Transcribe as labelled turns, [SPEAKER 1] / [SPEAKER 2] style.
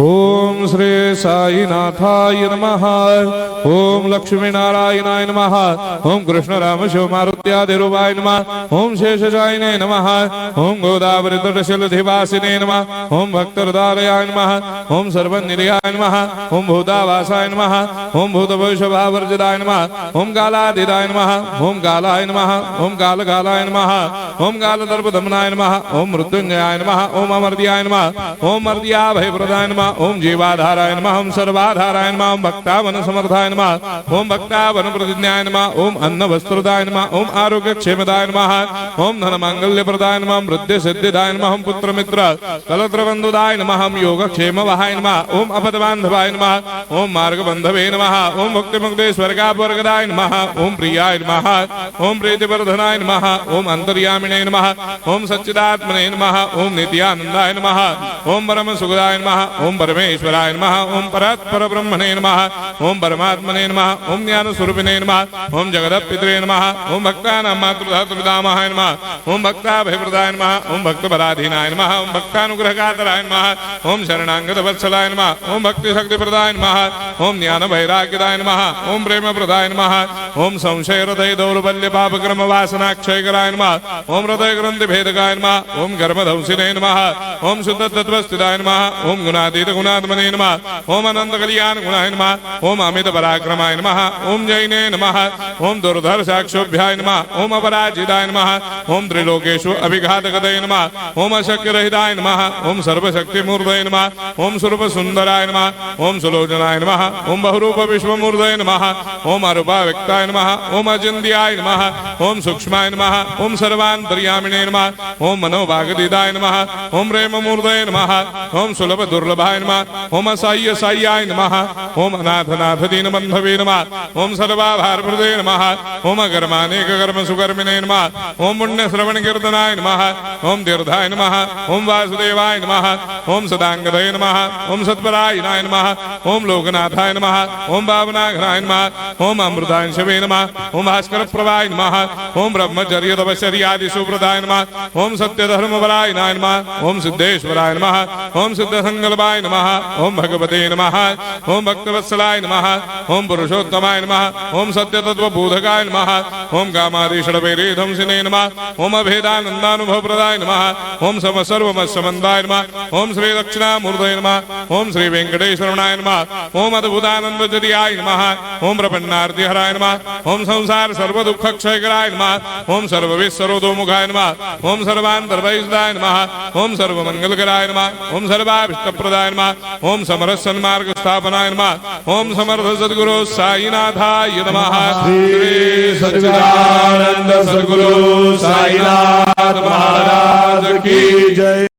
[SPEAKER 1] ओम श्री साईनाथाय नमः। ओम लक्ष्मी नारायणाय नमः। ओम कृष्ण राम शिव मारुत्यादिरूपाय नमः। ओम शेषशायिने नमः। ओम गोदावरी तटशिलधिवासिने नमः। ओम भक्तहृदयाय नमः। ओम सर्वनिलयाय नमः। ओम भूतावासाय नमः। ओम भूतभविष्यभावर्जिताय नमः। ओम कालातीताय नमः। ओम कालाय नमः। ओम कालकालाय नमः। ओम कालदर्पदमनाय नमः। ओम मृत्युंजयाय नमः। ओम अमर्त्याय नमः। ओम मर्त्याभयप्रदाय नमः। ओम जीवाधाराय नमः। ओम सर्वाधाराय नमः। ओम भक्तावन समर्थाय नमः। ओम भक्तावन प्रतिज्ञाय नमः। ओम अन्न वस्त्रदाय नमः। ओम आरोग्य क्षेमदाय नमः। ओम धन मांगल्य प्रदाय नमः। ओम वृद्धि सिद्धिदाय नमः। ओम पुत्र मित्र कलत्र बंधुदाय नमः। ओम योग क्षेम वहाय नमः। ओम अपद बांधवाय नमः। ओम मार्ग बंधवे नमः। ओम मुक्ति मुक्ति स्वर्गापवर्गदाय नमः। ओम प्रियाय नमः। ओम प्रीतिवर्धनाय नमः। ओम अंतर्यामिने नमः। ओम सच्चिदात्मने नमः। ओम नित्यानंदाय नमः। ओम परम सुखदाय नमः। ओम परमेश्वराय नमः। ओम परात्पर ब्रह्मणे नमः। ओम परमात्मने नमः। ओम ज्ञान स्वरूपिणे नमः। ओम जगदपितरे नमः। ओम भक्तानां मातृधातुर्पितामहाय नमः। ओम भक्ताभयप्रदाय नमः। ओम भक्तपराधीनाय नमः। ओम भक्तानुग्रहकातराय नमः। ओम शरणागतवत्सलाय नमः। ओम भक्तिशक्तिप्रदाय नमः। ओम ज्ञान वैराग्यदाय नमः। ओम प्रेमप्रदाय नमः। ओम संशय हृदय दौर्बल्य पापक्रम वासनाक्षयकराय नमः। ओम हृदय ग्रंथि भेदकाय नमः। ओम कर्मधंसिने नमः। ओम शुद्ध तत्वस्थिताय नमः। ओम गुणातीत गुणात्मने नमः। ओम अनंत कल्याण गुणाय नमः। ओम अमित पराक्रमाय नमः। ओम जैने नमः। ओम दुर्धर्षाक्षोभ्याय नमः। ओम अपराजिताय नमः। ओम त्रिलोकेषु अभिघातगतये नमः। ओम अशक्यरहिताय नमः। ओम सर्वशक्तिमूर्तये नमः। ओम स्वरूप सुंदराय नमः। ओम सुलोचनाय नमः। ओम बहुरूप विश्वमूर्तये नमः। ओम अरूपाव्यक्ताय नमः। ओम अचिन्त्याय नमः। ओम सूक्ष्माय नमः। ओम सर्वान्तर्यामिने नमः। ओम मनोभागदिदाय नमः। ओम प्रेममूर्तये नमः। ओम सुलभ दुर्लभाय नमः। ओम असाह्य साह्याय नमः। ओम अनाथनाथ दीनबन्धवे नमः। ओम सर्वाभारप्रदे नमः। ओम अकर्मानेक कर्म सुकर्मिणे नमः। ओम पुण्य श्रवण कीर्तनाय नमः। ओम तीर्थाय नमः। ओम वासुदेवाय नमः। ओम सदांगदये नमः। ओम सत्परायणाय नमः। ओम लोकनाथाय नमः। ओम पावनाघनाय नमः। ओम अमृतांशवे नमः। ओम भास्कर प्रभाय नमः। ओम ब्रह्मचर्य तपश्चर्यादि सुप्रदाय नमः। ओम सत्यधर्मपरायणाय नमः। ओम सिद्धेश्वराय नमः। ओम सिद्ध संकल्पाय नमः। ओम भगवते नमः। ओम भक्तवत्सलाय नमः। ओम पुरुषोत्तमाय नमः। ओम सत्यतत्त्वबोधकाय नमः। ओम कामादिषडभैरेधंसिने नमः। ओम अभेदानन्दानुभवप्रदाय नमः। ओम सर्वमस्समन्दाय नमः। ओम श्री दक्षिणामूर्तये नमः। ओम श्री वेंकटेश्वरनाय नमः। ओम अद्भुतानन्दजर्याय नमः। ओम प्रपन्नार्तिहराय नमः। ओम संसार सर्वदुःखक्षयकराय नमः। ओम सर्वविस्सरोदोमुखाय नमः। ओम सर्वान्तर्वैसदाय नमः। ओम सर्वमङ्गलकराय नमः। ओम सर्वाभीष्टप्रदाय नमः। ओम समरस सन्मार्ग स्थापनाय नमः। ओम समर्थ सद्गुरु साईनाथाय नमः।
[SPEAKER 2] श्री सच्चिदानंद सद्गुरु साईनाथ महाराज की जय।